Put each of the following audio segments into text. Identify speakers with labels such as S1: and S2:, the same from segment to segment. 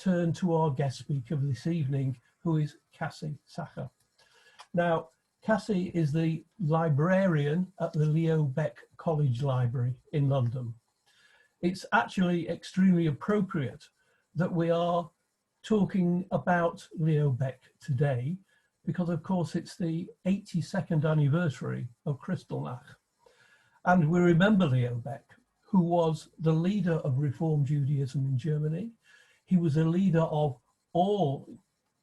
S1: turn to our guest speaker this evening, who is Cassie Sacher. Now, Cassie is the librarian at the Leo Baeck College Library in London. It's actually extremely appropriate that we are talking about Leo Baeck today, because of course it's the 82nd anniversary of Kristallnacht. And we remember Leo Baeck, who was the leader of Reform Judaism in Germany. He was a leader of all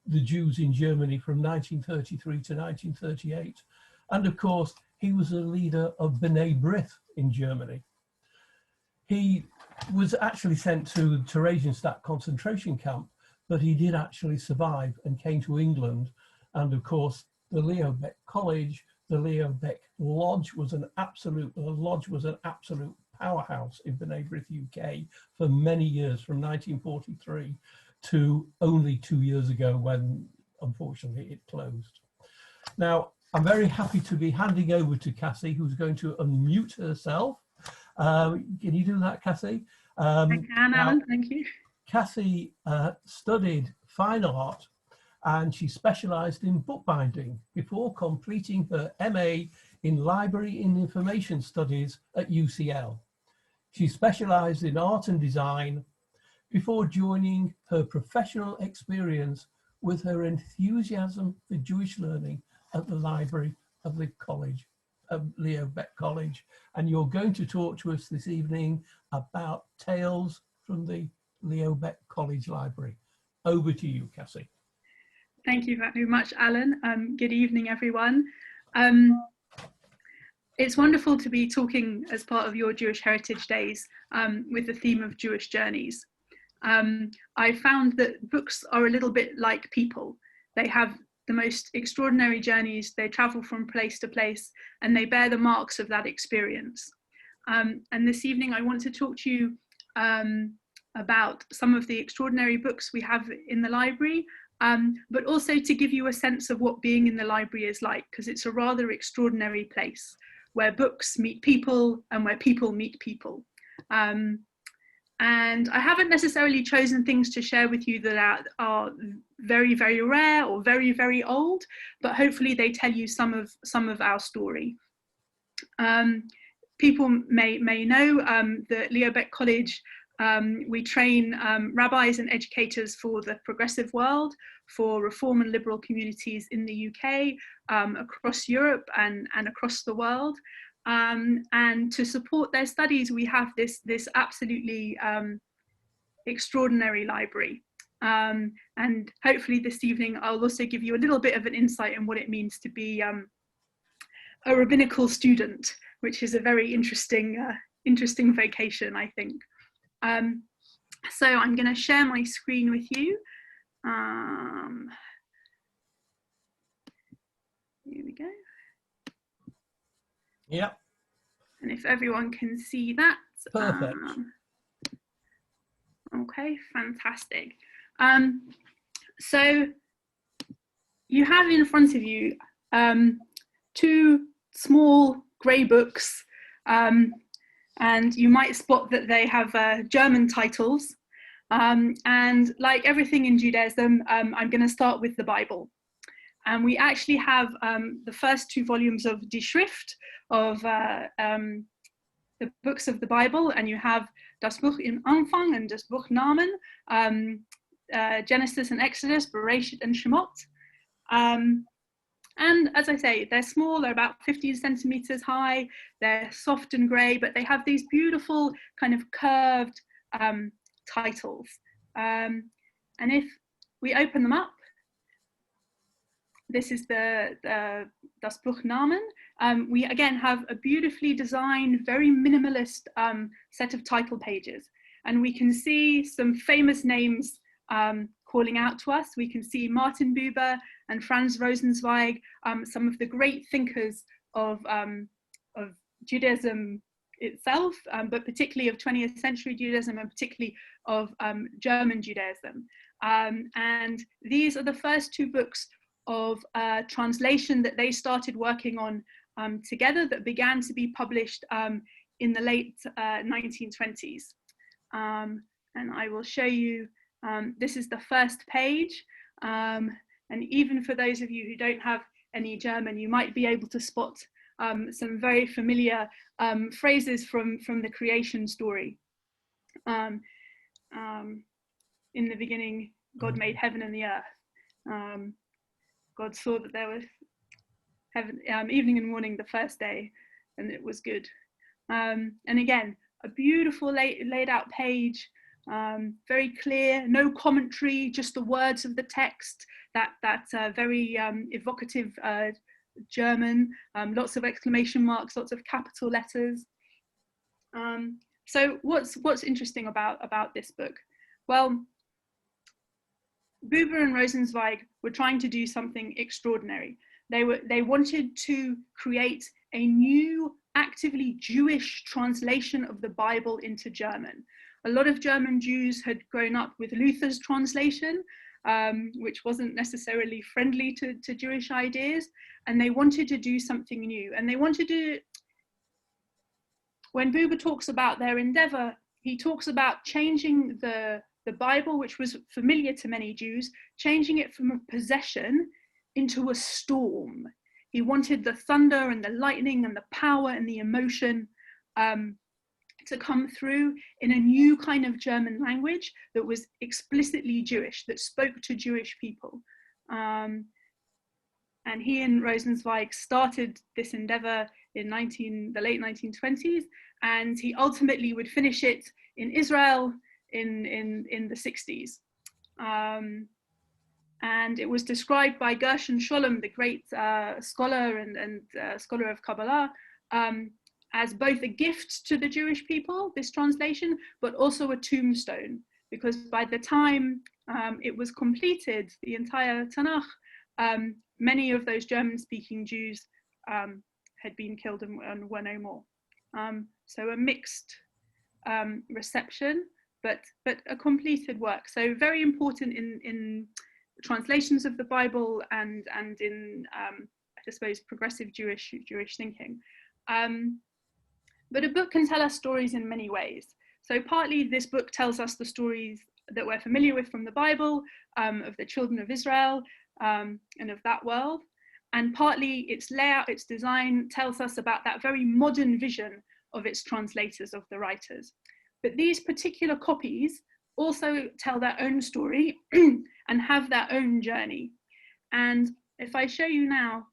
S1: the Jews in Germany from 1933 to 1938. And of course, he was a leader of B'nai B'rith in Germany. He was actually sent to Theresienstadt concentration camp, but he did actually survive and came to England. And of course, the Leo Baeck College, the Leo Baeck Lodge was an absolute powerhouse in B'nai B'rith, UK for many years, from 1943 to only 2 years ago when, unfortunately, it closed. Now, I'm very happy to be handing over to Cassie, who's going to unmute herself. Can you do that, Cassie?
S2: I can, Alan, thank you.
S1: Cassie studied fine art and she specialised in bookbinding before completing her MA in Library and Information Studies at UCL. She specialised in art and design before joining her professional experience with her enthusiasm for Jewish learning at the library of the college, of Leo Baeck College. And you're going to talk to us this evening about Tales from the Leo Baeck College Library. Over to you, Cassie.
S2: Thank you very much, Alan. Good evening, everyone. It's wonderful to be talking as part of your Jewish Heritage Days with the theme of Jewish journeys. I found that books are a little bit like people. They have the most extraordinary journeys, they travel from place to place, and they bear the marks of that experience. And this evening I want to talk to you about some of the extraordinary books we have in the library, but also to give you a sense of what being in the library is like, because it's a rather extraordinary place where books meet people and where people meet people. And I haven't necessarily chosen things to share with you that are very, very rare or very, very old, but hopefully they tell you some of our story. People may know that Leo Baeck College, we train rabbis and educators for the progressive world, for reform and liberal communities in the UK, across Europe and across the world. And to support their studies, we have this absolutely extraordinary library. And hopefully this evening, I'll also give you a little bit of an insight on what it means to be a rabbinical student, which is a very interesting vocation, I think. So I'm going to share my screen with you. Here we go.
S1: Yep.
S2: And if everyone can see that.
S1: Perfect.
S2: Okay, fantastic. So you have in front of you two small grey books, and you might spot that they have German titles. And like everything in Judaism, I'm going to start with the Bible. And we actually have the first two volumes of Die Schrift, of the books of the Bible, and you have Das Buch im Anfang and Das Buch Namen, Genesis and Exodus, Bereshit and Shemot. And as I say, they're small, they're about 15 centimeters high, they're soft and grey, but they have these beautiful kind of curved titles. And if we open them up, this is the Das Buch Namen. We again have a beautifully designed, very minimalist set of title pages. And we can see some famous names calling out to us. We can see Martin Buber and Franz Rosenzweig, some of the great thinkers of Judaism itself, but particularly of 20th century Judaism and particularly of German Judaism. And these are the first two books of translation that they started working on together, that began to be published in the late 1920s. And I will show you This is the first page, and even for those of you who don't have any German, you might be able to spot some very familiar phrases from the creation story. In the beginning, God made heaven and the earth. God saw that there was heaven, evening and morning the first day, and it was good. And again, a beautiful laid out page, very clear, no commentary, just the words of the text, that very evocative German, lots of exclamation marks, lots of capital letters. So what's interesting about this book? Well, Buber and Rosenzweig were trying to do something extraordinary. They wanted to create a new, actively Jewish translation of the Bible into German. A lot of German Jews had grown up with Luther's translation, which wasn't necessarily friendly to Jewish ideas, and they wanted to do something new. And they wanted to, when Buber talks about their endeavor, he talks about changing the Bible, which was familiar to many Jews, changing it from a possession into a storm. He wanted the thunder and the lightning and the power and the emotion to come through in a new kind of German language that was explicitly Jewish, that spoke to Jewish people. And he and Rosenzweig started this endeavor in the late 1920s, and he ultimately would finish it in Israel in the 60s. And it was described by Gershon Scholem, the great scholar and scholar of Kabbalah, as both a gift to the Jewish people, this translation, but also a tombstone, because by the time it was completed, the entire Tanakh, many of those German-speaking Jews had been killed and were no more. So a mixed reception, but a completed work. So very important in translations of the Bible and in I suppose progressive Jewish thinking. But a book can tell us stories in many ways. So partly this book tells us the stories that we're familiar with from the Bible, of the children of Israel and of that world. And partly its layout, its design tells us about that very modern vision of its translators, of the writers. But these particular copies also tell their own story and have their own journey. And if I show you now,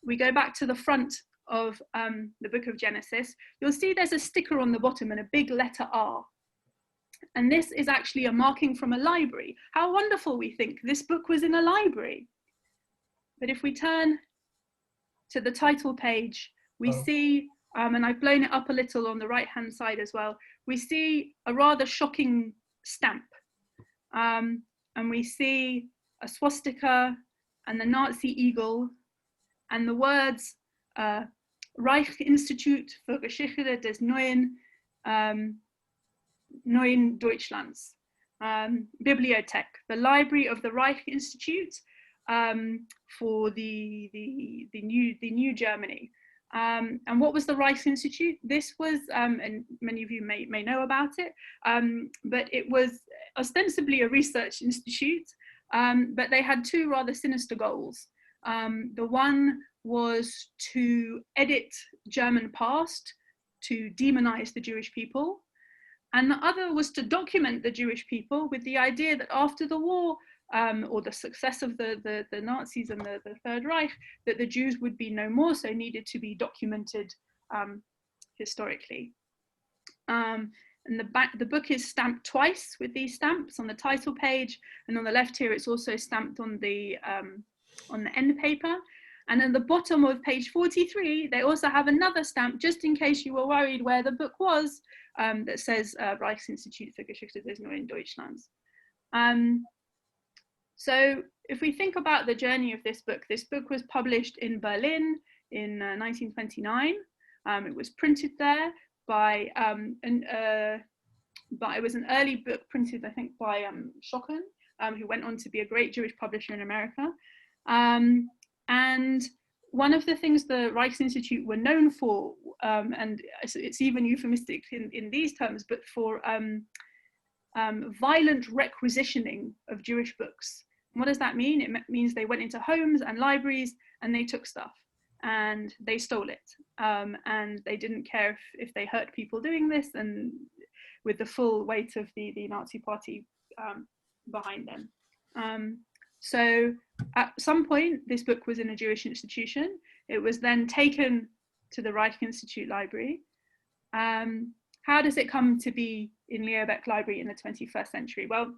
S2: we go back to the front of the book of Genesis, you'll see there's a sticker on the bottom and a big letter R. And this is actually a marking from a library. How wonderful, we think, this book was in a library. But if we turn to the title page, we see, and I've blown it up a little on the right-hand side as well, we see a rather shocking stamp. And we see a swastika and the Nazi eagle and the words Reich Institut für Geschichte des Neuen Deutschlands, Bibliothek, the Library of the Reich Institute for the new Germany. And what was the Reich Institute? This was, and many of you may know about it, but it was ostensibly a research institute, but they had two rather sinister goals. The one was to edit German past, to demonize the Jewish people, and the other was to document the Jewish people with the idea that after the war, or the success of the Nazis and the Third Reich, that the Jews would be no more, so needed to be documented historically. And the book is stamped twice with these stamps on the title page, and on the left here it's also stamped on the end paper. And at the bottom of page 43, they also have another stamp, just in case you were worried where the book was, that says Reichsinstitut für Geschichte des Neuen Deutschlands. So if we think about the journey of this book was published in Berlin in 1929. It was printed there by, it was an early book printed, I think, by Schocken, who went on to be a great Jewish publisher in America. And one of the things the Reichsinstitute were known for, and it's even euphemistic in these terms, but for violent requisitioning of Jewish books. And what does that mean? It means they went into homes and libraries and they took stuff and they stole it. And they didn't care if they hurt people doing this, and with the full weight of the Nazi party behind them. So at some point, this book was in a Jewish institution. It was then taken to the Reich Institute Library. How does it come to be in Leo Baeck Library in the 21st century? Well,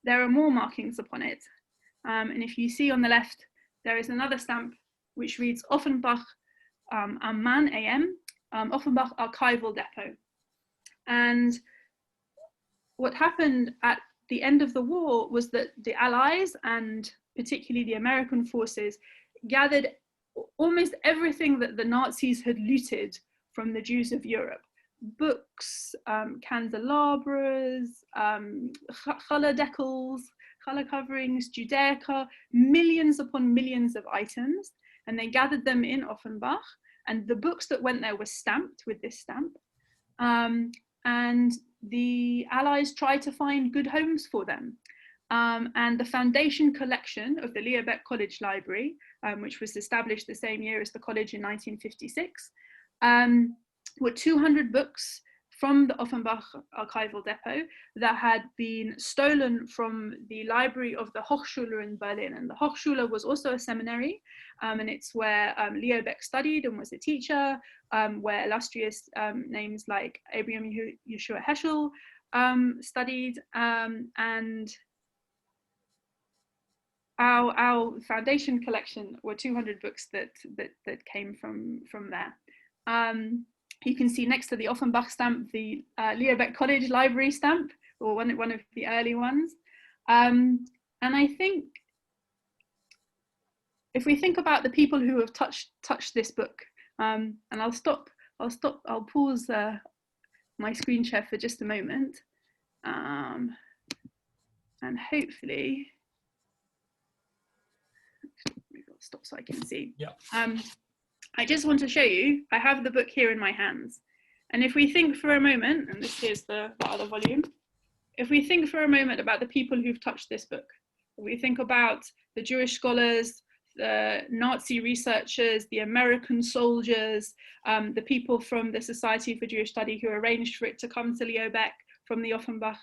S2: there are more markings upon it. And if you see on the left, there is another stamp which reads Offenbach am Mann AM, Offenbach Archival Depot. And what happened at the end of the war was that the Allies, and particularly the American forces, gathered almost everything that the Nazis had looted from the Jews of Europe. Books, candelabras, challah decals, challah coverings, Judaica, millions upon millions of items, and they gathered them in Offenbach, and the books that went there were stamped with this stamp, and the Allies tried to find good homes for them. And the foundation collection of the Leo Baeck College Library, which was established the same year as the college in 1956, were 200 books from the Offenbach Archival Depot that had been stolen from the library of the Hochschule in Berlin. And the Hochschule was also a seminary, and it's where Leo Baeck studied and was a teacher, where illustrious names like Abraham Yeshua Heschel studied, and our foundation collection were 200 books that came from there. You can see next to the Offenbach stamp the Leo Baeck College Library stamp, or one of the early ones. And I think if we think about the people who have touched this book, and I'll pause my screen share for just a moment, and hopefully stop so I can see.
S1: Yeah.
S2: I just want to show you, I have the book here in my hands. And if we think for a moment, and this is the other volume, if we think for a moment about the people who've touched this book, we think about the Jewish scholars, the Nazi researchers, the American soldiers, the people from the Society for Jewish Study who arranged for it to come to Leo Baeck from the Offenbach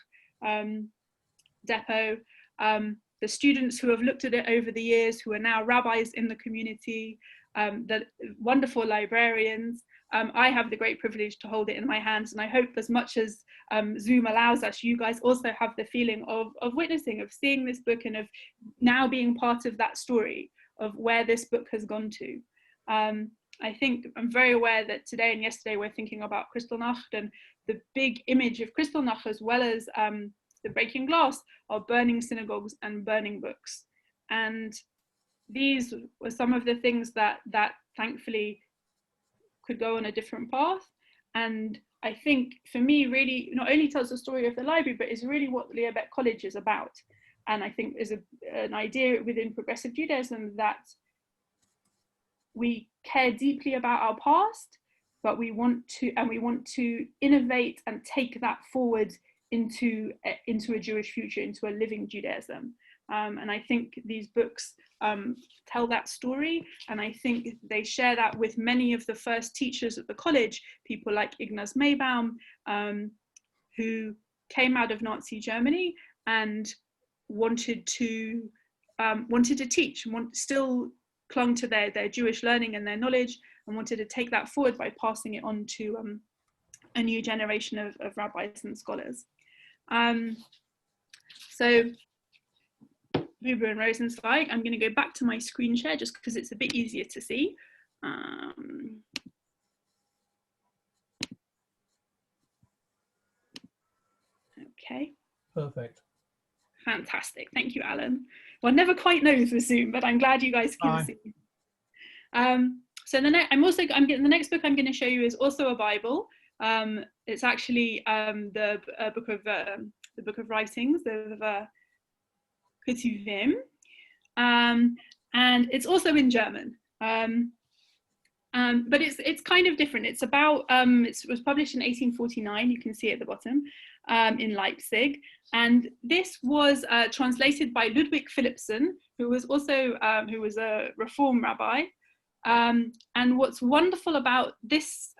S2: depot, the students who have looked at it over the years, who are now rabbis in the community, the wonderful librarians. I have the great privilege to hold it in my hands, and I hope as much as Zoom allows us, you guys also have the feeling of witnessing, of seeing this book, and of now being part of that story of where this book has gone to. I think I'm very aware that today and yesterday we're thinking about Kristallnacht, and the big image of Kristallnacht, as well as the breaking glass, are burning synagogues and burning books. And these were some of the things that thankfully could go on a different path. And I think for me really not only tells the story of the library, but is really what Leo Baeck College is about. And I think is an idea within progressive Judaism that we care deeply about our past, but we want to innovate and take that forward into a Jewish future, into a living Judaism. And I think these books tell that story, and I think they share that with many of the first teachers at the college, people like Ignaz Maybaum, who came out of Nazi Germany and wanted to teach, still clung to their Jewish learning and their knowledge, and wanted to take that forward by passing it on to a new generation of rabbis and scholars. So Huber and Rosenzweig, I'm going to go back to my screen share just because it's a bit easier to see. Okay.
S1: Perfect.
S2: Fantastic. Thank you, Alan. Well, I never quite know with Zoom, but I'm glad you guys can see. So the next book I'm going to show you is also a Bible. It's actually the book of writings of Ketuvim, and it's also in German. But it's kind of different. It's about it was published in 1849. You can see at the bottom. in Leipzig. And this was translated by Ludwig Philippson, who was also a Reform rabbi. And what's wonderful about this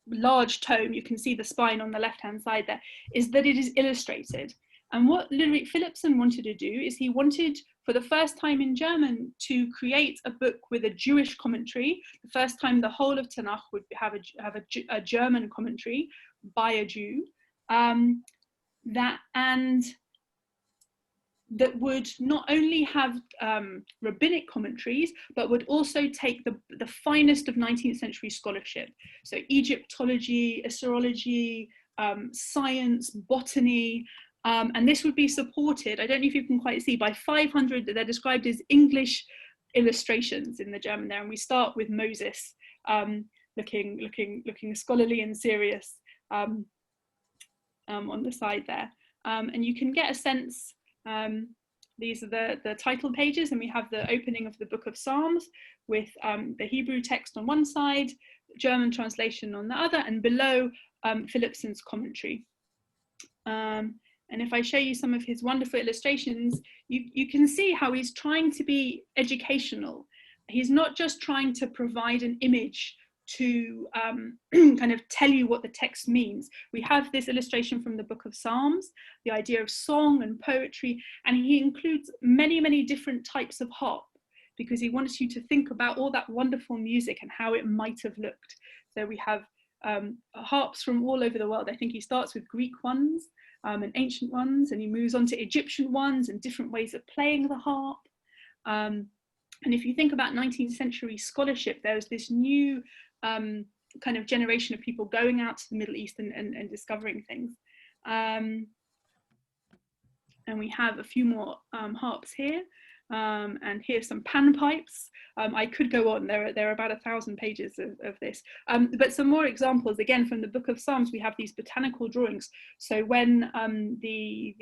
S2: large tome, you can see the spine on the left-hand side there, is that it is illustrated. And what Ludwig Philippson wanted to do is he wanted, for the first time in German, to create a book with a Jewish commentary. The first time the whole of Tanakh would have a German commentary by a Jew, that would not only have rabbinic commentaries, but would also take the finest of 19th century scholarship. So Egyptology, Assyriology, science, botany, and this would be supported, I don't know if you can quite see, by 500, they're described as English illustrations in the German there. And we start with Moses, looking scholarly and serious on the side there. And you can get a sense, these are the title pages, and we have the opening of the Book of Psalms with the Hebrew text on one side, German translation on the other, and below Philippson's commentary. And if I show you some of his wonderful illustrations, you can see how he's trying to be educational. He's not just trying to provide an image to kind of tell you what the text means. We have this illustration from the Book of Psalms, the idea of song and poetry, and he includes many, many different types of harp, because he wants you to think about all that wonderful music and how it might have looked. So we have harps from all over the world. I think he starts with Greek ones and ancient ones, and he moves on to Egyptian ones and different ways of playing the harp. And if you think about 19th century scholarship, there was this new kind of generation of people going out to the Middle East and discovering things. And we have a few more harps here. And here's some panpipes. I could go on, there are about 1,000 pages of this. But some more examples, again, from the Book of Psalms, we have these botanical drawings. So when the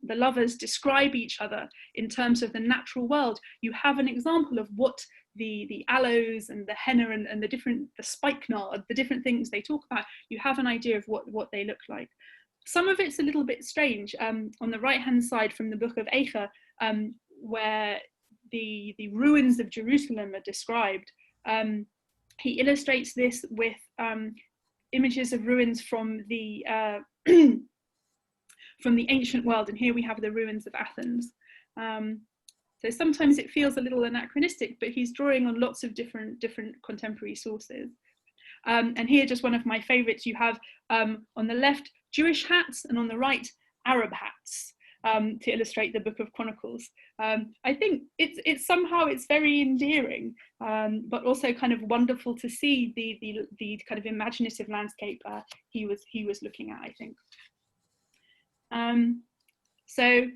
S2: lovers describe each other in terms of the natural world, you have an example of what the aloes and the henna and the spikenard, the different things they talk about. You have an idea of what they look like. Some of it's a little bit strange. On the right-hand side from the Book of Eicha, where the ruins of Jerusalem are described, he illustrates this with images of ruins from the from the ancient world, and here we have the ruins of Athens. So sometimes it feels a little anachronistic, but he's drawing on lots of different contemporary sources. And here, just one of my favorites, you have on the left Jewish hats, and on the right Arab hats, to illustrate the Book of Chronicles. I think it's somehow very endearing, but also kind of wonderful to see the kind of imaginative landscape he was looking at, I think. So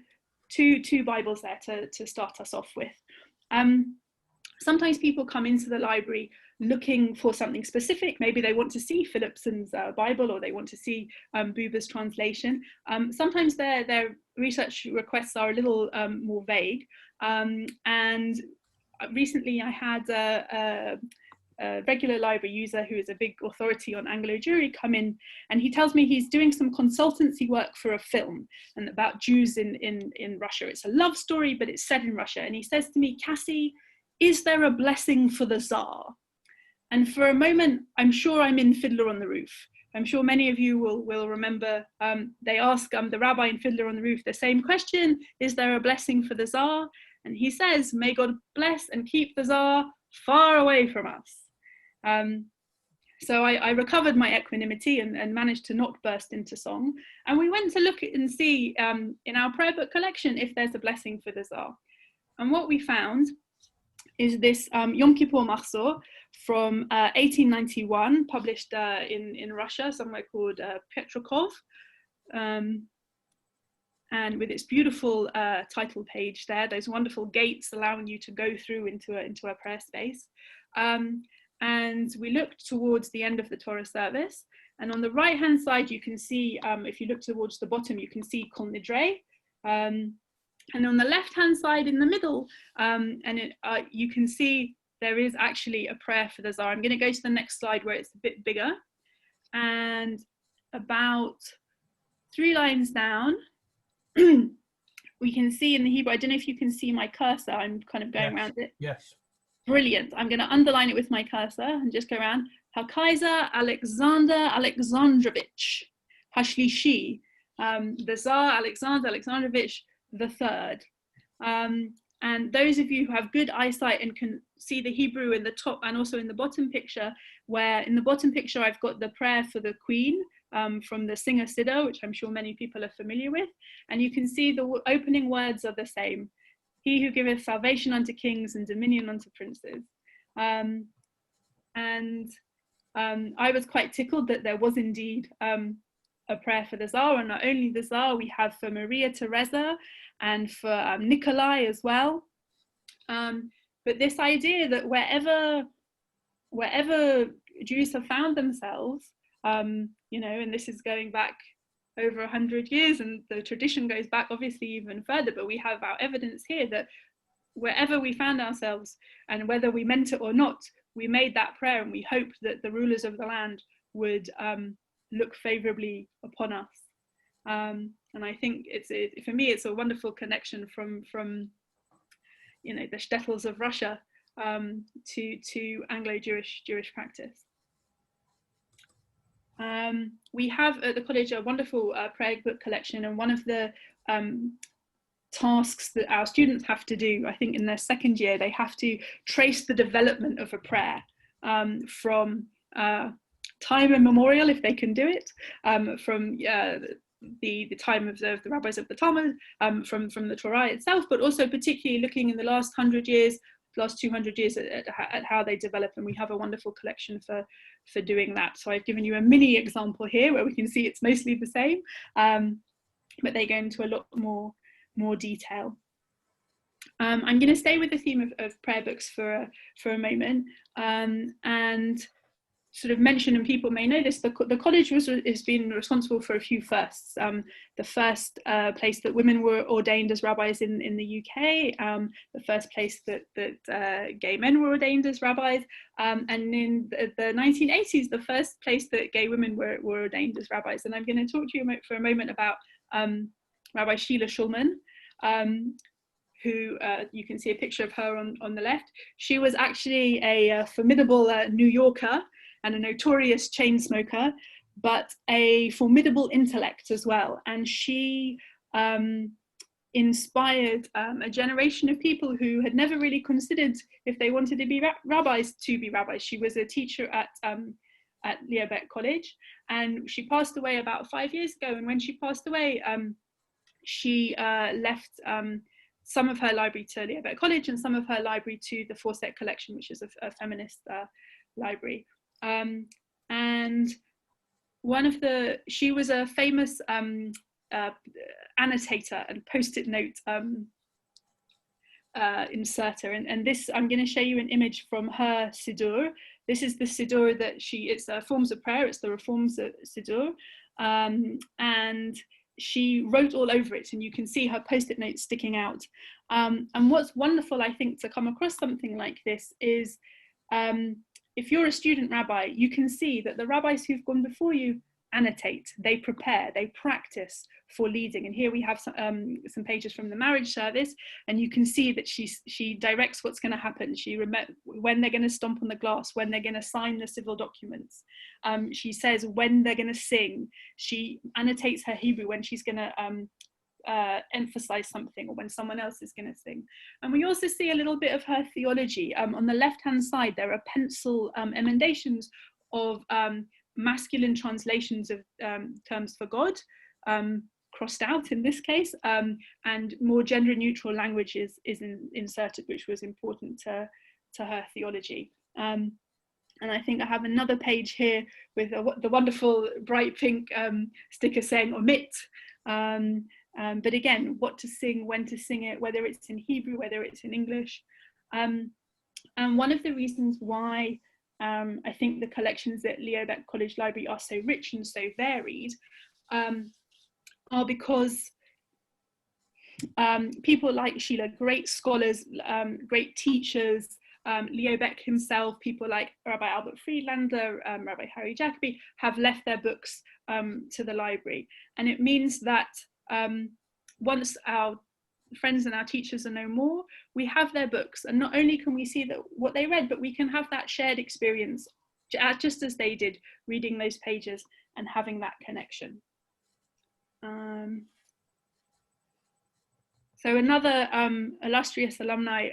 S2: two Bibles there to start us off with. Sometimes people come into the library looking for something specific. Maybe they want to see Philippson's Bible, or they want to see Buber's translation. Sometimes their research requests are a little more vague. And recently I had a regular library user who is a big authority on Anglo-Jewry come in, and he tells me he's doing some consultancy work for a film and about Jews in Russia. It's a love story, but it's set in Russia. And he says to me, "Cassie, is there a blessing for the Tsar?" And for a moment, I'm sure I'm in Fiddler on the Roof. I'm sure many of you will remember they ask the rabbi in Fiddler on the Roof the same question: is there a blessing for the Tsar? And he says, "May God bless and keep the Tsar far away from us." So I recovered my equanimity and managed to not burst into song. And we went to look and see in our prayer book collection if there's a blessing for the Tsar. And what we found is this Yom Kippur Mahzor from 1891, published in Russia, somewhere called Petrokov, and with its beautiful title page there, those wonderful gates allowing you to go through into a prayer space. And we looked towards the end of the Torah service, and on the right hand side you can see, if you look towards the bottom, you can see Kol Nidre. And on the left-hand side in the middle, you can see there is actually a prayer for the Tsar. I'm going to go to the next slide where it's a bit bigger. And about 3 lines down, we can see in the Hebrew, I don't know if you can see my cursor, I'm kind of going around it.
S1: Yes.
S2: Brilliant. I'm going to underline it with my cursor and just go around. HaKaiser Alexander Alexandrovich Hashlishi, the Tsar Alexander Alexandrovich III. And those of you who have good eyesight and can see the Hebrew in the top and also in the bottom picture, where in the bottom picture I've got the prayer for the Queen from the Singer Siddur, which I'm sure many people are familiar with. And you can see the opening words are the same. He who giveth salvation unto kings and dominion unto princes. I was quite tickled that there was indeed a prayer for the Tsar, and not only the Tsar, we have for Maria Theresa and for Nikolai as well. But this idea that wherever Jews have found themselves, you know, and this is going back over 100 years, and the tradition goes back obviously even further, but we have our evidence here that wherever we found ourselves, and whether we meant it or not, we made that prayer, and we hoped that the rulers of the land would look favorably upon us. And I think for me, it's a wonderful connection from you know, the shtetls of Russia to Anglo-Jewish practice. We have at the college a wonderful prayer book collection, and one of the tasks that our students have to do, I think in their second year, they have to trace the development of a prayer from time immemorial, if they can do it, from the time of the rabbis of the Talmud, from the Torah itself, but also particularly looking in the last 100 years, last 200 years at how they develop, and we have a wonderful collection for doing that. So I've given you a mini example here where we can see it's mostly the same, but they go into a lot more detail. I'm going to stay with the theme of prayer books for a moment, and sort of mention, and people may know this, the college has been responsible for a few firsts. The first place that women were ordained as rabbis in the UK, the first place that gay men were ordained as rabbis, and in the 1980s, the first place that gay women were ordained as rabbis. And I'm going to talk to you for a moment about Rabbi Sheila Shulman, who you can see a picture of her on the left. She was actually a formidable New Yorker and a notorious chain smoker, but a formidable intellect as well. And she inspired a generation of people who had never really considered if they wanted to be rabbis to be rabbis. She was a teacher at Baeck College, and she passed away about 5 years ago. And when she passed away, she left some of her library to Baeck College and some of her library to the Fawcett Collection, which is a feminist library. And she was a famous annotator and post-it note inserter. And this, I'm going to show you an image from her Siddur. This is the Siddur that it's forms of prayer, it's the Reforms Siddur. And she wrote all over it, and you can see her post-it notes sticking out. And what's wonderful, I think, to come across something like this is, if you're a student rabbi, you can see that the rabbis who've gone before you annotate, they prepare, they practice for leading. And here we have some pages from the marriage service, and you can see that she directs what's going to happen. When they're going to stomp on the glass, when they're going to sign the civil documents. She says when they're going to sing. She annotates her Hebrew when she's going to emphasize something, or when someone else is going to sing. And we also see a little bit of her theology. On the left hand side there are pencil emendations of masculine translations of terms for God, crossed out in this case, and more gender neutral language is inserted, which was important to her theology. And I think I have another page here with the wonderful bright pink sticker saying omit. But again, what to sing, when to sing it, whether it's in Hebrew, whether it's in English. And one of the reasons why I think the collections at Baeck College Library are so rich and so varied are because people like Sheila, great scholars, great teachers, Leo Baeck himself, people like Rabbi Albert Friedlander, Rabbi Harry Jacobi have left their books to the library. And it means that once our friends and our teachers are no more, we have their books, and not only can we see that what they read, but we can have that shared experience just as they did, reading those pages and having that connection. So another illustrious alumni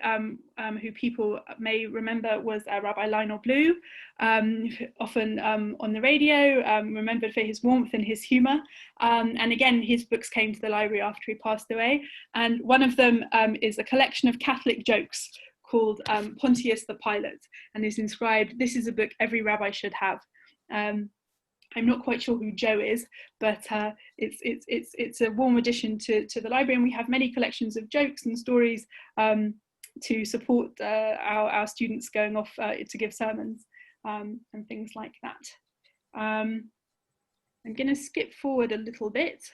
S2: who people may remember was Rabbi Lionel Blue, often on the radio, remembered for his warmth and his humour. And again, his books came to the library after he passed away. And one of them is a collection of Catholic jokes called Pontius the Pilate, and is inscribed, "This is a book every rabbi should have." I'm not quite sure who Joe is, but it's a warm addition to the library, and we have many collections of jokes and stories to support our students going off to give sermons and things like that. I'm going to skip forward a little bit.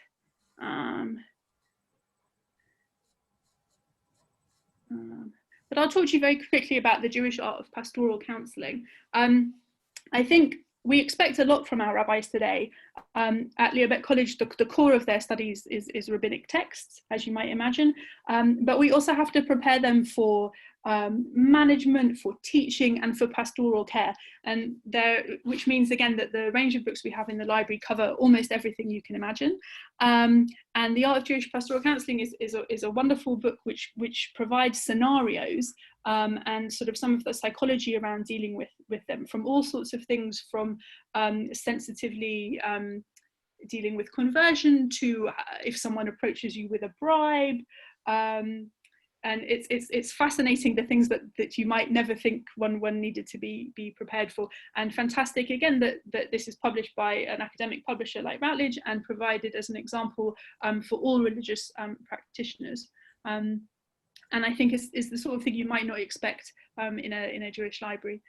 S2: But I'll talk to you very quickly about the Jewish art of pastoral counselling. I think we expect a lot from our rabbis today. At Leo Baeck College, the core of their studies is rabbinic texts, as you might imagine, but we also have to prepare them for management, for teaching, and for pastoral care. And which means, again, that the range of books we have in the library cover almost everything you can imagine. And The Art of Jewish Pastoral Counselling is a wonderful book which provides scenarios and sort of some of the psychology around dealing with them, from all sorts of things, from sensitively dealing with conversion to if someone approaches you with a bribe. And it's fascinating, the things that you might never think one needed to be prepared for. And fantastic, again, that this is published by an academic publisher like Routledge and provided as an example for all religious practitioners. And I think is the sort of thing you might not expect in a Jewish library.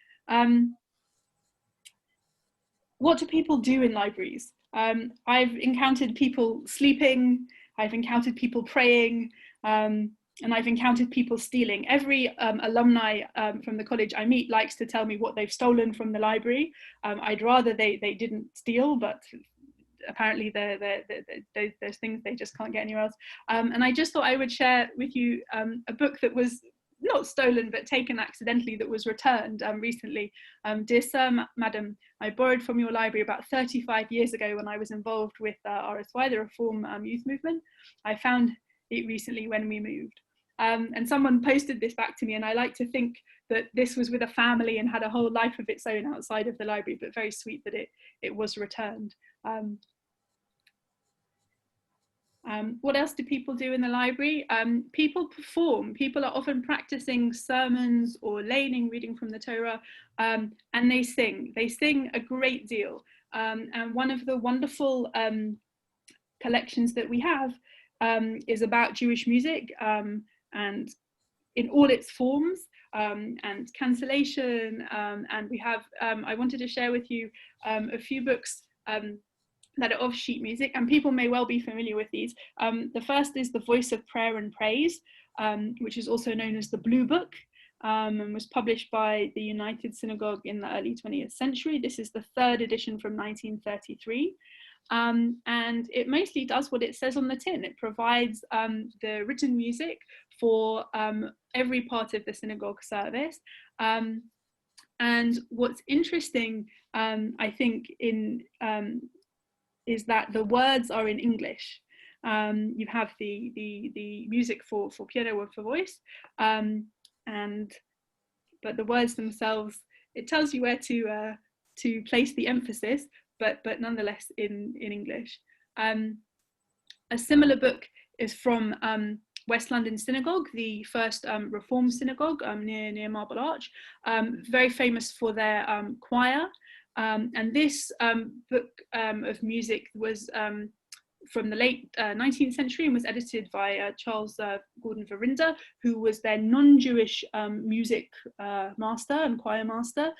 S2: What do people do in libraries? I've encountered people sleeping, I've encountered people praying, and I've encountered people stealing. Every alumni from the college I meet likes to tell me what they've stolen from the library. I'd rather they didn't steal, but apparently there's things they just can't get anywhere else. And I just thought I would share with you a book that was not stolen, but taken accidentally, that was returned recently. Dear Sir, Madam, I borrowed from your library about 35 years ago when I was involved with RSY, the Reform Youth Movement. I found it recently when we moved. And someone posted this back to me, and I like to think that this was with a family and had a whole life of its own outside of the library, but very sweet that it was returned. What else do people do in the library? People perform. People are often practicing sermons or laning, reading from the Torah, and they sing. They sing a great deal. And one of the wonderful collections that we have is about Jewish music, and in all its forms, and cancellation. And we have, I wanted to share with you a few books that are of sheet music, and people may well be familiar with these. The first is The Voice of Prayer and Praise, which is also known as the Blue Book, and was published by the United Synagogue in the early 20th century. This is the third edition from 1933. And it mostly does what it says on the tin. It provides the written music for every part of the synagogue service. And what's interesting, I think, is that the words are in English. You have the music for piano or for voice, but the words themselves, it tells you where to place the emphasis, but nonetheless in English. A similar book is from West London Synagogue, the first Reform synagogue near Marble Arch, very famous for their choir. And this book of music was from the late 19th century and was edited by Charles Gordon Verinder, who was their non-Jewish music master and choir master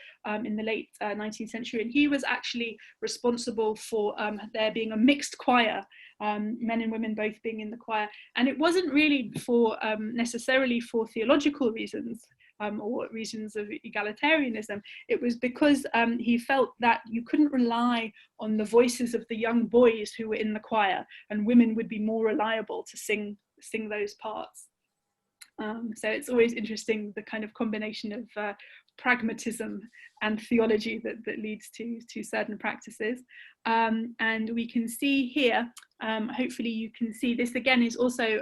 S2: in the late 19th century. And he was actually responsible for there being a mixed choir, men and women both being in the choir. And it wasn't really for necessarily for theological reasons, or reasons of egalitarianism. It was because he felt that you couldn't rely on the voices of the young boys who were in the choir, and women would be more reliable to sing those parts. So it's always interesting, the kind of combination of pragmatism and theology that leads to certain practices. And we can see here, hopefully you can see, this again is also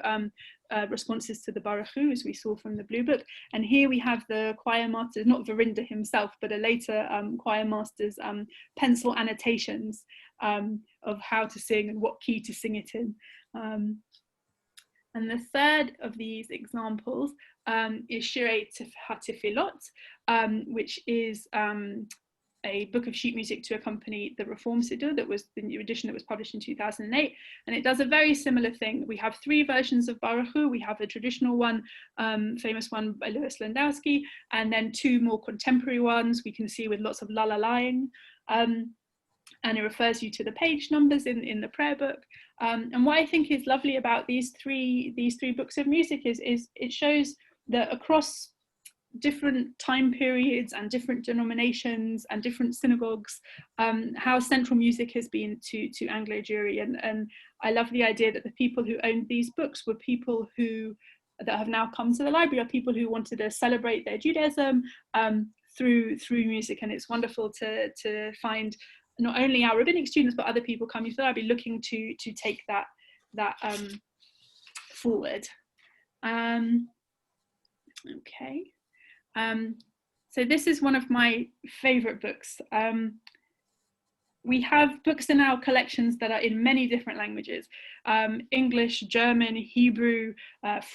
S2: responses to the Baruchu, as we saw from the Blue Book. And here we have the choir master, not Verinda himself, but a later choir master's pencil annotations of how to sing and what key to sing it in. And the third of these examples is Shirei HaTefillot, which is a book of sheet music to accompany the Reform Siddur, that was the new edition that was published in 2008. And it does a very similar thing. We have three versions of Baruchu. We have a traditional one, famous one by Louis Landowski, and then two more contemporary ones we can see with lots of la-la-lying. And it refers you to the page numbers in the prayer book. And what I think is lovely about these three books of music is it shows that across different time periods and different denominations and different synagogues, how central music has been to Anglo Jewry. And I love the idea that the people who owned these books were people that have now come to the library, are people who wanted to celebrate their Judaism through music. And it's wonderful to find not only our rabbinic students, but other people coming to the library looking to take that forward. Okay. So this is one of my favorite books. We have books in our collections that are in many different languages: English, German, Hebrew,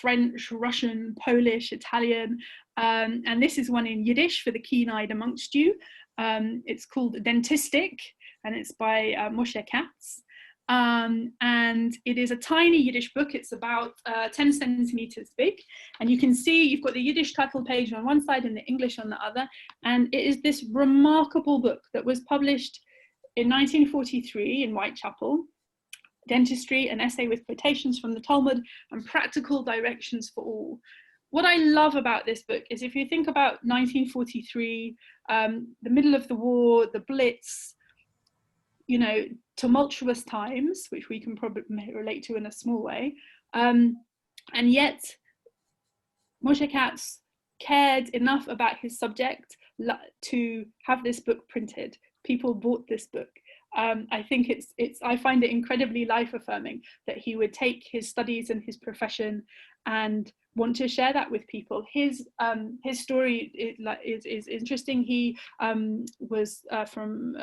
S2: French, Russian, Polish, Italian, and this is one in Yiddish for the keen-eyed amongst you. It's called Dentistic, and it's by Moshe Katz. And it is a tiny Yiddish book. It's about 10 centimeters big, and you can see you've got the Yiddish title page on one side and the English on the other. And it is this remarkable book that was published in 1943 in Whitechapel: Dentistry, an essay with quotations from the Talmud and practical directions for all. What I love about this book is, if you think about 1943, the middle of the war, the Blitz, tumultuous times, which we can probably relate to in a small way. And yet Moshe Katz cared enough about his subject to have this book printed. People bought this book. I think I find it incredibly life affirming that he would take his studies and his profession and want to share that with people. His story is interesting. He was from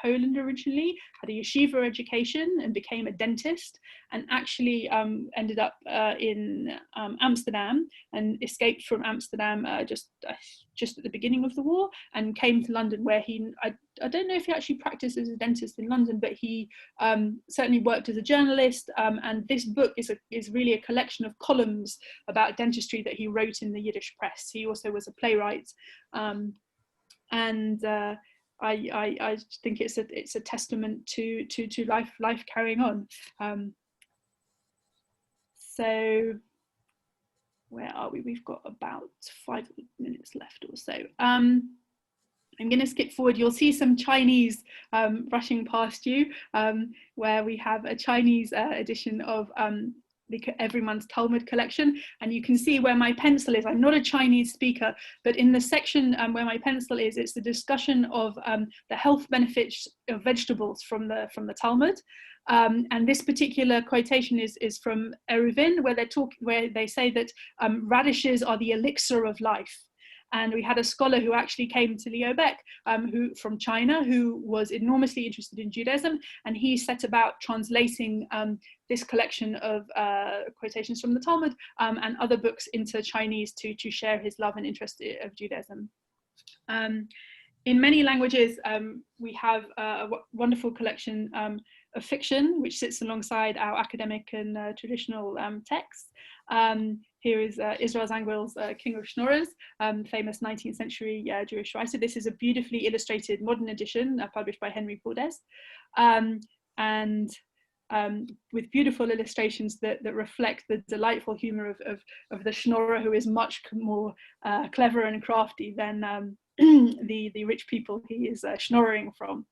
S2: Poland originally, had a yeshiva education and became a dentist, and actually ended up in Amsterdam and escaped from Amsterdam just at the beginning of the war, and came to London, where I don't know if he actually practiced as a dentist in London, but he certainly worked as a journalist, and this book is really a collection of columns about dentistry that he wrote in the Yiddish press. He also was a playwright, and I think it's a testament to life carrying on. So where are we? We've got about 5 minutes left or so. I'm going to skip forward. You'll see some Chinese rushing past you, where we have a Chinese edition of the Everyman's Talmud collection, and you can see where my pencil is. I'm not a Chinese speaker, but in the section where my pencil is, it's the discussion of the health benefits of vegetables from the Talmud. And this particular quotation is from Eruvin, where they say that radishes are the elixir of life. And we had a scholar who actually came to Leo Baeck, from China, who was enormously interested in Judaism, and he set about translating this collection of quotations from the Talmud and other books into Chinese to share his love and interest of Judaism. In many languages, we have a wonderful collection of fiction, which sits alongside our academic and traditional texts. Here is Israel Zangwill's King of Schnorrers, famous 19th century Jewish writer. This is a beautifully illustrated modern edition published by Henry Pordes. And with beautiful illustrations that reflect the delightful humour of the schnorrer, who is much more clever and crafty than the rich people he is schnorring from.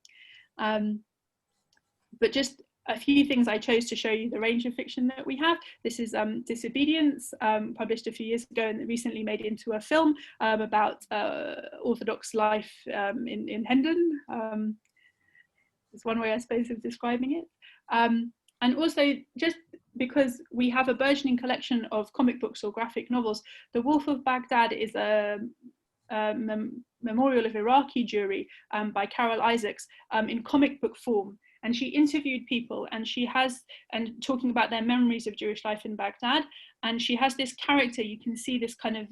S2: But just a few things I chose to show you the range of fiction that we have. This is Disobedience, published a few years ago and recently made into a film about Orthodox life in Hendon. Is one way, I suppose, of describing it. And also, just because we have a burgeoning collection of comic books or graphic novels, The Wolf of Baghdad is a memorial of Iraqi Jewry by Carol Isaacs in comic book form. And she interviewed people, and talking about their memories of Jewish life in Baghdad. And she has this character, you can see this kind of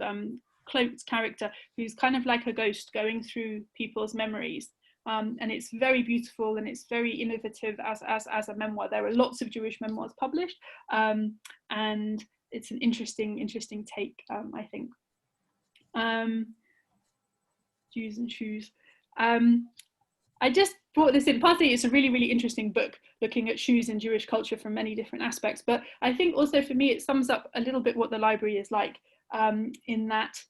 S2: cloaked character who's kind of like a ghost going through people's memories. And it's very beautiful, and it's very innovative as a memoir. There are lots of Jewish memoirs published, and it's an interesting take, I think. Jews and shoes. I just brought this in. Partly it's a really interesting book looking at shoes and Jewish culture from many different aspects, but I think also for me it sums up a little bit what the library is like, in that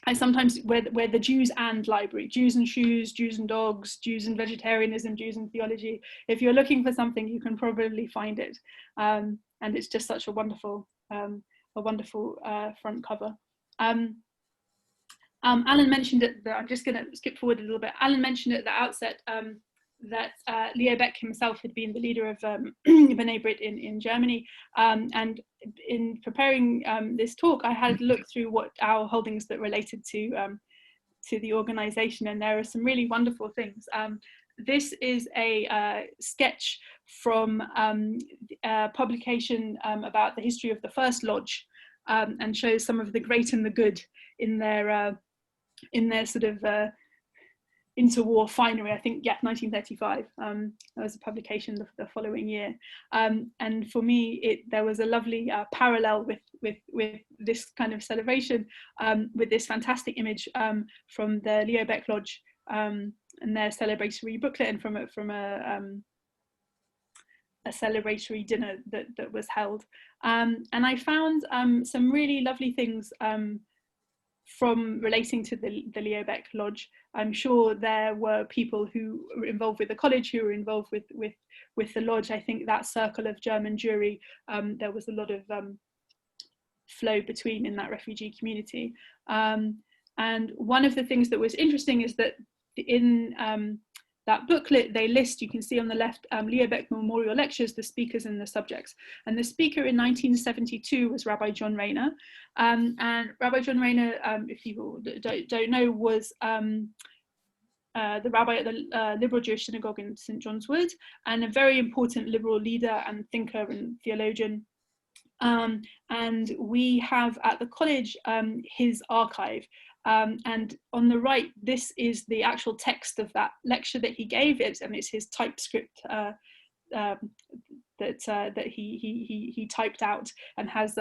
S2: I sometimes, we're the Jews and library, Jews and shoes, Jews and dogs, Jews and vegetarianism, Jews and theology. If you're looking for something, you can probably find it. And it's just such a wonderful front cover. Alan mentioned it, I'm just going to skip forward a little bit. Alan mentioned at the outset that Leo Baeck himself had been the leader of B'nai B'rith in Germany. And in preparing this talk, I had looked through what our holdings that related to the organization, and there are some really wonderful things. This is a sketch from a publication about the history of the first lodge, and shows some of the great and the good in their sort of interwar finery. I think, yeah, 1935. That was a publication the following year. And for me, there was a lovely parallel with this kind of celebration, with this fantastic image from the Leo Baeck Lodge and their celebratory booklet, and from a celebratory dinner that was held. And I found some really lovely things from relating to the Leo Baeck Lodge. I'm sure there were people who were involved with the college who were involved with the lodge. I think that circle of German Jewry, there was a lot of flow between in that refugee community. And one of the things that was interesting is that in that booklet, they list, you can see on the left, Leo Baeck Memorial Lectures, the speakers and the subjects. And the speaker in 1972 was Rabbi John Rayner. And Rabbi John Rayner, if you don't know, was the rabbi at the Liberal Jewish Synagogue in St. John's Wood, and a very important liberal leader and thinker and theologian. And we have at the college his archive. And on the right, this is the actual text of that lecture that he gave, and it's his typescript that he typed out, and has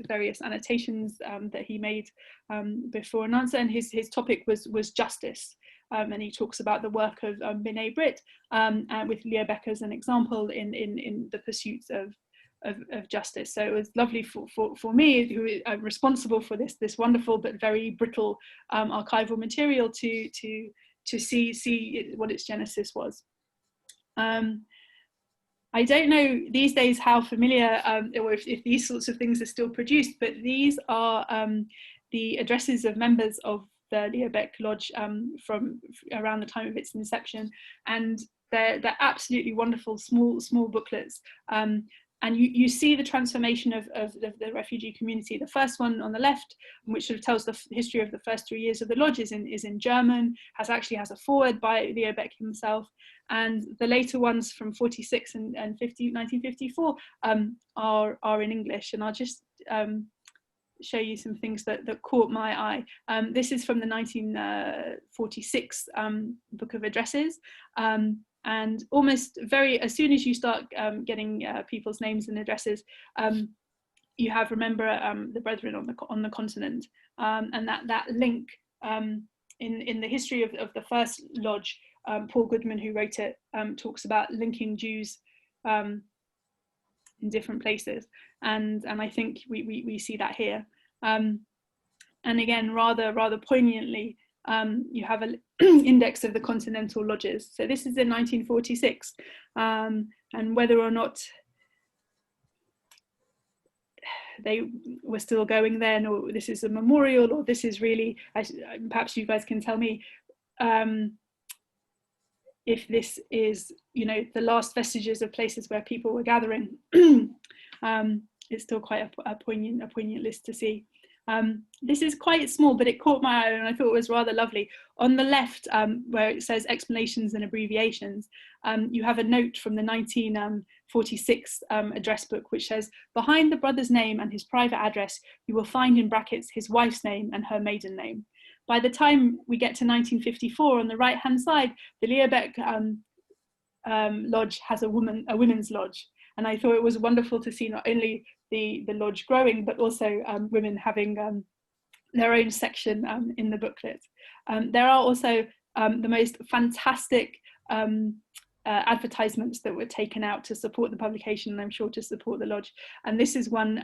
S2: various annotations that he made before and answer. And his topic was justice, and he talks about the work of B'nai B'rith, and with Leo Baeck as an example in the pursuits of justice. So it was lovely for me, who is responsible for this wonderful but very brittle archival material, to see what its genesis was. I don't know these days how familiar or if these sorts of things are still produced, but these are the addresses of members of the Leo Baeck Lodge from around the time of its inception, and they're absolutely wonderful small booklets. And you see the transformation of the refugee community. The first one on the left, which sort of tells the history of the first 3 years of the lodge, is in German, has a foreword by Leo Baeck himself. And the later ones from 46 and 1954 are in English. And I'll just show you some things that caught my eye. This is from the 1946 Book of Addresses. And almost as soon as you start getting people's names and addresses, you have remember the brethren on the continent, and that link in the history of the first lodge. Paul Goodman, who wrote it, talks about linking Jews in different places, and I think we see that here. And again, rather poignantly, you have an index of the continental lodges. So this is in 1946, and whether or not they were still going then, or this is a memorial, or this is really, perhaps you guys can tell me if this is, you know, the last vestiges of places where people were gathering. It's still quite a poignant list to see. This is quite small, but it caught my eye and I thought it was rather lovely. On the left, where it says explanations and abbreviations, you have a note from the 1946 address book, which says, behind the brother's name and his private address, you will find in brackets his wife's name and her maiden name. By the time we get to 1954, on the right-hand side, the Baeck lodge has a women's lodge. And I thought it was wonderful to see not only the lodge growing, but also women having their own section in the booklet. There are also the most fantastic advertisements that were taken out to support the publication, and I'm sure to support the lodge. And this is one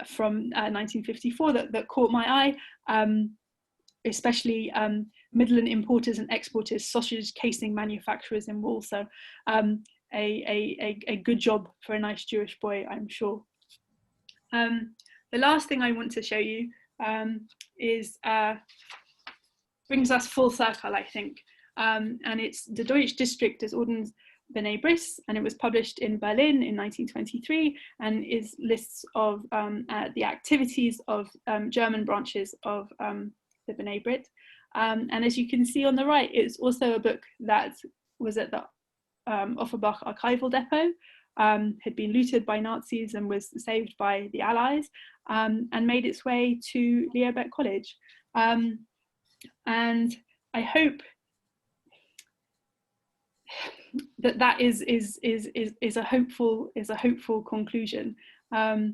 S2: from 1954 that caught my eye, especially Midland importers and exporters, sausage casing manufacturers in wool. So a good job for a nice Jewish boy, I'm sure. The last thing I want to show you is brings us full circle, I think, and it's the Deutsche District des Ordens B'nai Bris, and it was published in Berlin in 1923, and is lists of the activities of German branches of the B'nai Brit. And as you can see on the right, it's also a book that was at the Offenbach archival depot, had been looted by Nazis and was saved by the Allies, and made its way to Leo Baeck College. And I hope that is a hopeful conclusion. I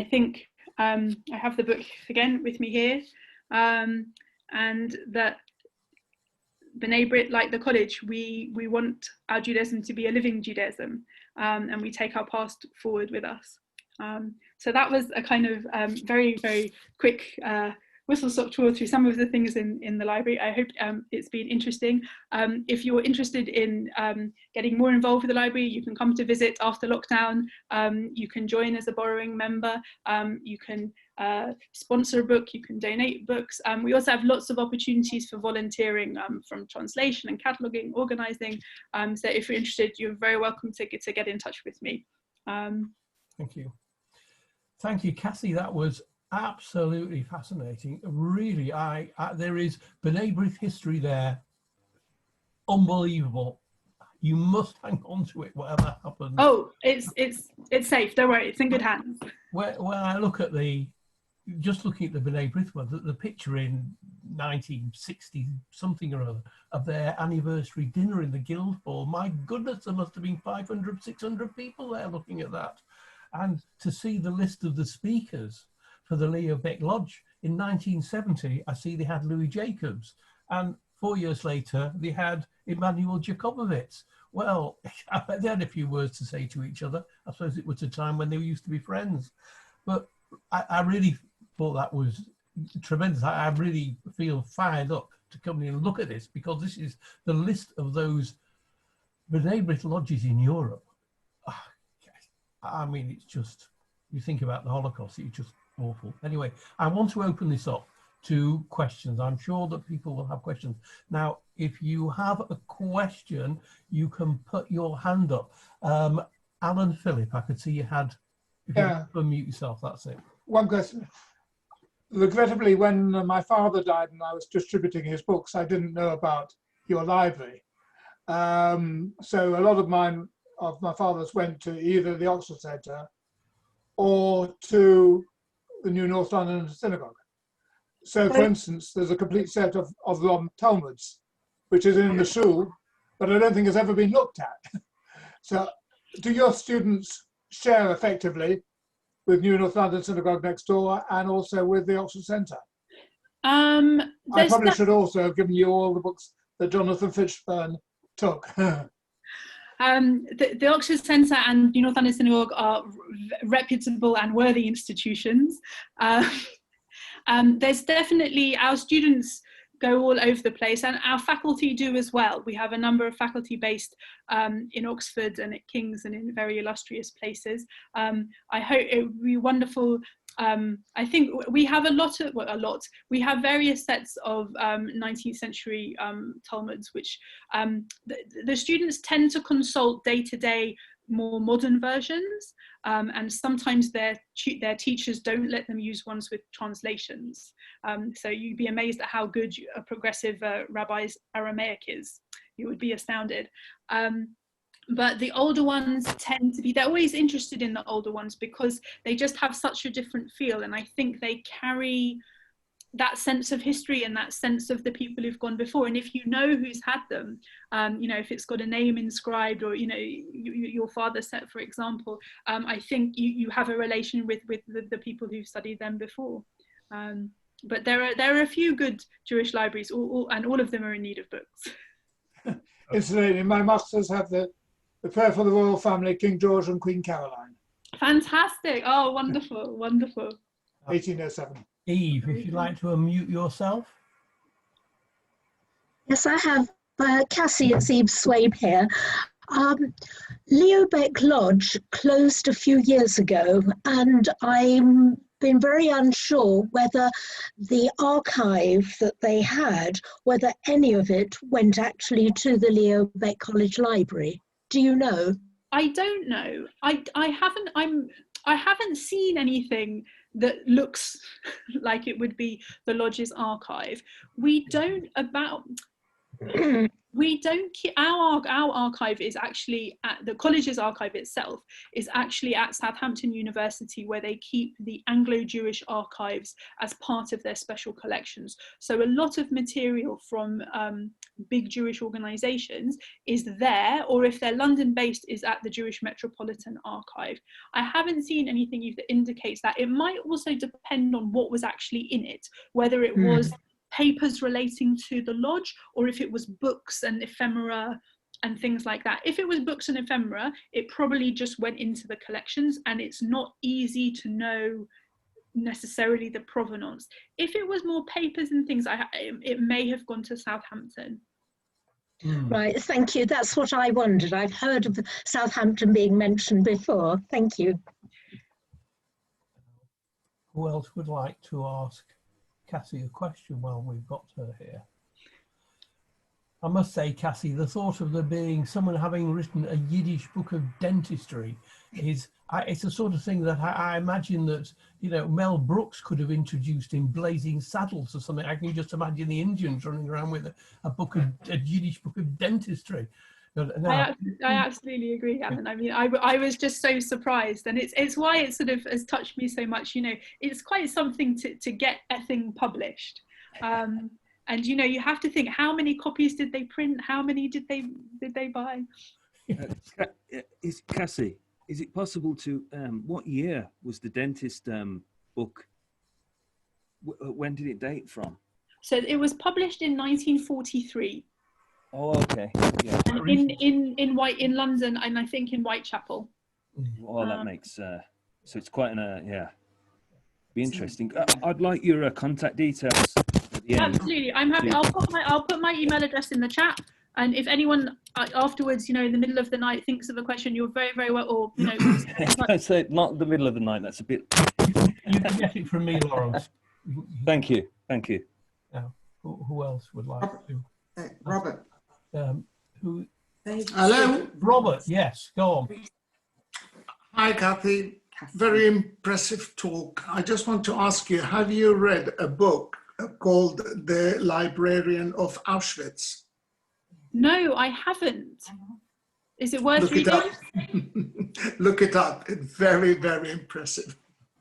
S2: think I have the book again with me here, and that B'nai Brit, like the college, we want our Judaism to be a living Judaism, and we take our past forward with us. So that was a kind of very, very quick whistle-stop tour through some of the things in the library. I hope it's been interesting. If you're interested in getting more involved with the library, you can come to visit after lockdown. You can join as a borrowing member. You can sponsor a book, you can donate books. We also have lots of opportunities for volunteering, from translation and cataloguing, organising. So if you're interested, you're very welcome to get in touch with me.
S1: Thank you. Thank you, Cassie. That was absolutely fascinating. Really, there is B'nai Brit history there. Unbelievable. You must hang on to it, whatever happens.
S2: Oh, it's safe. Don't worry, it's in good hands.
S1: When I look at just looking at the B'nai Brit one, the picture in 1960 something or other of their anniversary dinner in the Guildhall, my goodness, there must have been 500, 600 people there looking at that. And to see the list of the speakers for the Leo Baeck Lodge in 1970, I see they had Louis Jacobs, and 4 years later they had Emanuel Jakobowicz. Well, they had a few words to say to each other. I suppose it was a time when they used to be friends. But I really thought that was tremendous. I really feel fired up to come in and look at this, because this is the list of those B'nai Brit lodges in Europe. I mean, it's just, you think about the Holocaust, it's just awful. Anyway, I want to open this up to questions. I'm sure that people will have questions. Now, if you have a question, you can put your hand up. Alan Phillip, I could see you had, if you unmute yourself, that's it.
S3: One question. Regrettably, when my father died and I was distributing his books, I didn't know about your library. So a lot of my father's went to either the Oxford Centre or to the New North London Synagogue. So, for instance, there's a complete set of Talmuds, which is in the shul, but I don't think has ever been looked at. So, do your students share effectively with New North London Synagogue next door and also with the Oxford Centre? I probably should also have given you all the books that Jonathan Fishburne took.
S2: The Oxford Centre and New Northampton Synagogue are reputable and worthy institutions. There's definitely, our students go all over the place, and our faculty do as well. We have a number of faculty based in Oxford and at King's and in very illustrious places. I hope it would be wonderful. I think we have we have various sets of 19th century Talmuds, which the students tend to consult day to day more modern versions, and sometimes their teachers don't let them use ones with translations. So you'd be amazed at how good a progressive rabbi's Aramaic is. You would be astounded. But the older ones tend to be, they're always interested in the older ones because they just have such a different feel, and I think they carry that sense of history and that sense of the people who've gone before. And if you know who's had them, you know, if it's got a name inscribed, or, you know, your father said, for example, I think you have a relation with the people who've studied them before. But there are a few good Jewish libraries, and all of them are in need of books.
S3: Incidentally, my masters have the prayer for the royal family, King George and Queen Caroline.
S2: Fantastic. Oh, wonderful, wonderful.
S3: 1807.
S1: Eve, if you'd like to unmute yourself.
S4: Yes, I have Cassie, it's Eve Swabe here. Leo Baeck Lodge closed a few years ago, and I'm been very unsure whether the archive that they had, whether any of it went actually to the Leo Baeck College Library. Do you know?
S2: I don't know. I haven't seen anything that looks like it would be the lodge's archive. We don't keep our archive is actually at the college's archive itself is actually at Southampton University, where they keep the Anglo-Jewish archives as part of their special collections. So a lot of material from big Jewish organizations is there, or if they're London based, is at the Jewish Metropolitan Archive. I haven't seen anything that indicates that. It might also depend on what was actually in it, whether it was papers relating to the lodge, or if it was books and ephemera and things like that. If it was books and ephemera, it probably just went into the collections, and it's not easy to know necessarily the provenance. If it was more papers and things, it may have gone to Southampton.
S4: Right, thank you. That's what I wondered. I've heard of Southampton being mentioned before. Thank you.
S1: Who else would like to ask Cassie a question while we've got her here? I must say, Cassie, the thought of there being someone having written a Yiddish book of dentistry is, it's a sort of thing that I imagine that, you know, Mel Brooks could have introduced in Blazing Saddles or something. I can just imagine the Indians running around with a Yiddish book of dentistry. Now,
S2: I absolutely agree, Gavin. I mean, I was just so surprised, and it's why it sort of has touched me so much. You know, it's quite something to get a thing published, and you know, you have to think, how many copies did they print? How many did they buy?
S5: Cassie, is it possible to what year was the dentist book? When did it date from?
S2: So it was published in 1943.
S5: Oh, okay. Yeah.
S2: And in London, and I think in Whitechapel.
S5: Well, that makes so it's quite an be interesting. I'd like your contact details at the end.
S2: Absolutely, I'm happy. I'll put my email address in the chat, and if anyone afterwards, you know, in the middle of the night thinks of a question, you're very, very well, or you know.
S5: I'd say not the middle of the night. That's a bit.
S1: You can get it from me, Lawrence.
S5: Thank you. Thank you.
S1: Now, who else would like to?
S6: Robert.
S1: Who?
S6: Hello.
S1: Robert, yes, go on.
S6: Hi, Kathy. Very impressive talk. I just want to ask you, have you read a book called The Librarian of Auschwitz?
S2: No, I haven't. Is it worth
S6: Look
S2: reading?
S6: it up. Look it up. It's very, very impressive.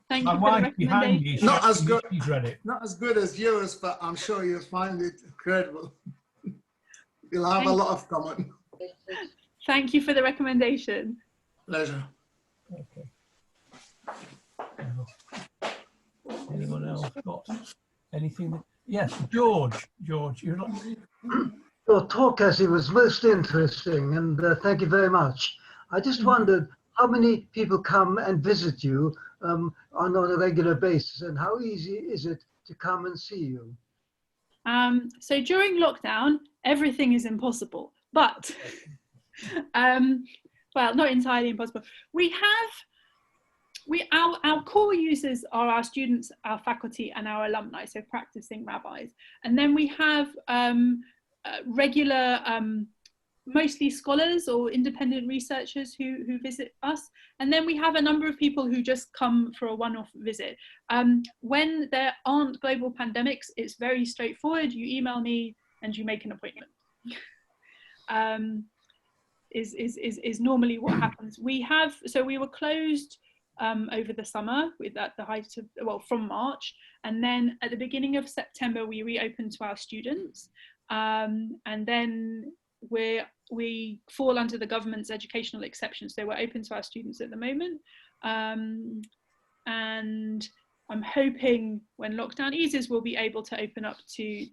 S2: Thank
S1: My
S2: you for the
S1: wife behind me,
S2: recommendation.
S6: Not as good.
S1: she's read it.
S6: Not as good as yours, but I'm sure you'll find it incredible. You'll have a lot of comment.
S2: Thank you for the recommendation.
S6: Pleasure.
S1: Okay. Anyone else got anything? Yes, George, you're not.
S7: Your talk, Cassie, was most interesting, and thank you very much. I just wondered how many people come and visit you on a regular basis, and how easy is it to come and see you?
S2: So during lockdown, everything is impossible, but well, not entirely impossible. Our core users are our students, our faculty, and our alumni, so practicing rabbis. And then we have regular, mostly scholars or independent researchers who visit us. And then we have a number of people who just come for a one-off visit. When there aren't global pandemics, it's very straightforward. You email me and you make an appointment. Is normally what happens. We were closed over the summer at the height of, well, from March, and then at the beginning of September we reopened to our students, and then we fall under the government's educational exception, so we're open to our students at the moment, and I'm hoping when lockdown eases we'll be able to open up to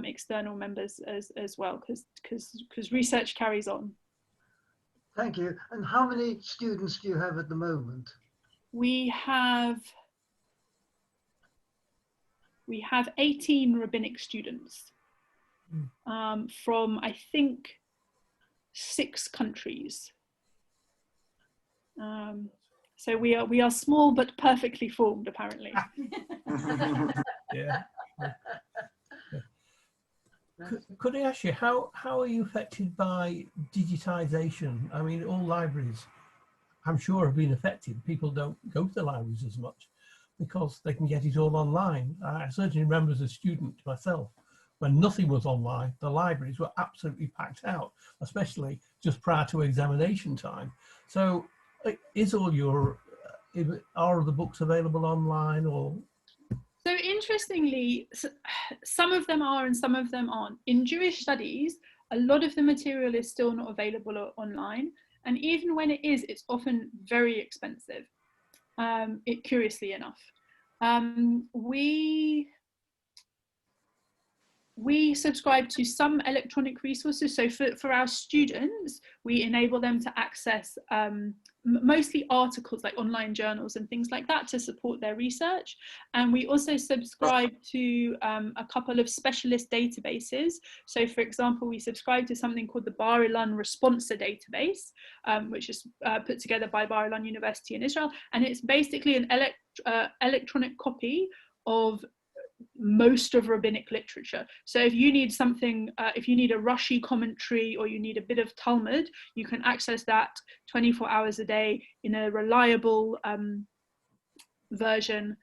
S2: external members as well, because research carries on.
S7: Thank you. And how many students do you have at the moment?
S2: We have 18 rabbinic students from, I think, 6 countries. So we are small but perfectly formed, apparently.
S1: Yeah. Could I ask you, how are you affected by digitization? I mean, all libraries, I'm sure, have been affected. People don't go to the libraries as much because they can get it all online. I certainly remember as a student myself, when nothing was online, the libraries were absolutely packed out, especially just prior to examination time. So are the books available online, or?
S2: So interestingly, some of them are and some of them aren't. In Jewish studies, a lot of the material is still not available online. And even when it is, it's often very expensive, curiously enough. We subscribe to some electronic resources. So for our students, we enable them to access mostly articles like online journals and things like that to support their research. And we also subscribe to a couple of specialist databases. So for example, we subscribe to something called the Bar Ilan Responsa database, which is put together by Bar Ilan University in Israel. And it's basically an electronic copy of most of rabbinic literature. So if you need something, if you need a Rashi commentary or you need a bit of Talmud, you can access that 24 hours a day in a reliable version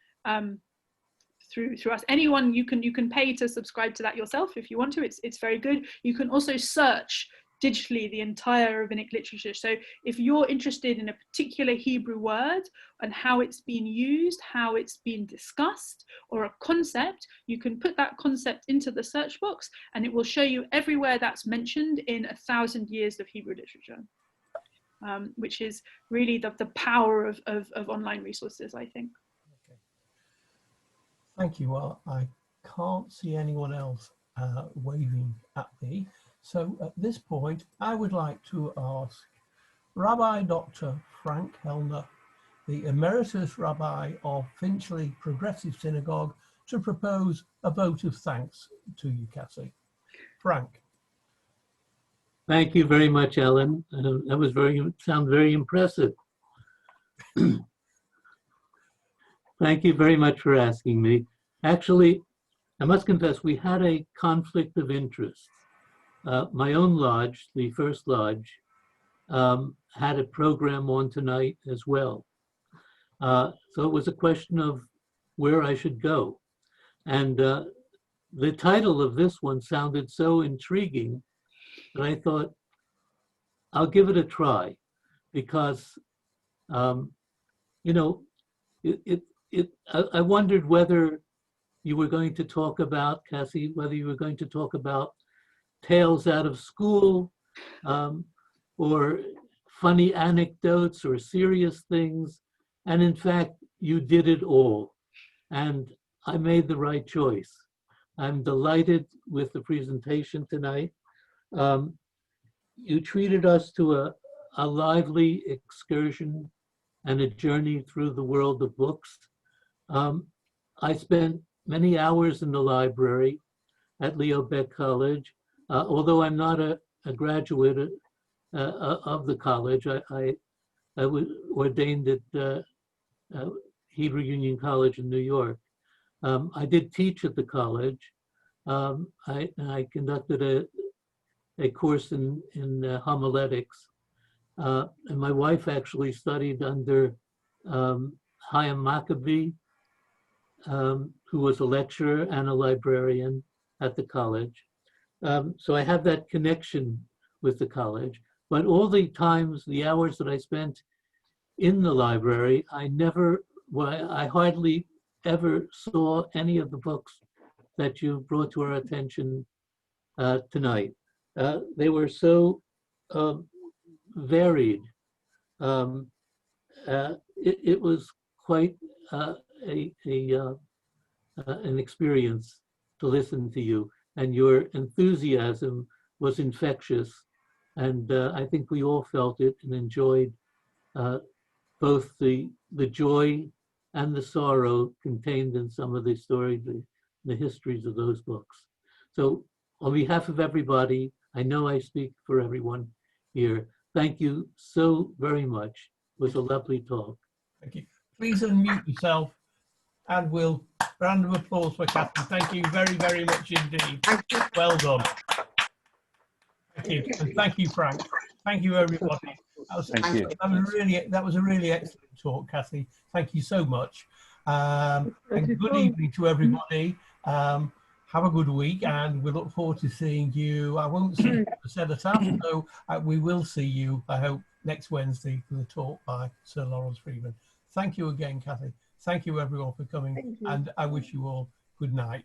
S2: through us. Anyone, you can pay to subscribe to that yourself if you want to. It's very good. You can also search digitally the entire rabbinic literature. So if you're interested in a particular Hebrew word and how it's been used, how it's been discussed, or a concept, you can put that concept into the search box and it will show you everywhere that's mentioned in 1,000 years of Hebrew literature, which is really the power of online resources, I think.
S1: Okay. Thank you. Well, I can't see anyone else waving at me. So at this point, I would like to ask Rabbi Dr. Frank Hellner, the Emeritus Rabbi of Finchley Progressive Synagogue, to propose a vote of thanks to you, Cassie. Frank.
S8: Thank you very much, Ellen. That was sounds very impressive. Thank you very much for asking me. Actually, I must confess, we had a conflict of interest. My own lodge, the First Lodge, had a program on tonight as well. So it was a question of where I should go. And the title of this one sounded so intriguing that I thought, I'll give it a try, because, you know, I wondered whether you were going to talk about, Cassie, whether you were going to talk about tales out of school, or funny anecdotes or serious things. And in fact, you did it all. And I made the right choice, I'm delighted with the presentation tonight. You treated us to a lively excursion and a journey through the world of books. I spent many hours in the library at Leo Baeck College. Although I'm not a graduate of the college, I was ordained at Hebrew Union College in New York. I did teach at the college. I conducted a course in homiletics. And my wife actually studied under Chaim Maccabee, who was a lecturer and a librarian at the college. So I have that connection with the college. But all the times, the hours that I spent in the library, I hardly ever saw any of the books that you brought to our attention tonight. They were so varied. It was quite an experience to listen to you, and your enthusiasm was infectious. And I think we all felt it and enjoyed both the joy and the sorrow contained in some of the stories, the histories of those books. So on behalf of everybody, I know I speak for everyone here, thank you so very much. It was a lovely talk.
S1: Thank you. Please unmute yourself, and we'll round of applause for Kathy. Thank you very, very much indeed. Well done. Thank you. And thank you, Frank. Thank you, everybody.
S5: Thank you.
S1: That was a really excellent talk, Kathy. Thank you so much. And good evening to everybody. Have a good week, and we look forward to seeing you. I won't see you for Cenotaph, so we will see you, I hope, next Wednesday for the talk by Sir Lawrence Freeman. Thank you again, Kathy. Thank you, everyone, for coming, and I wish you all good night.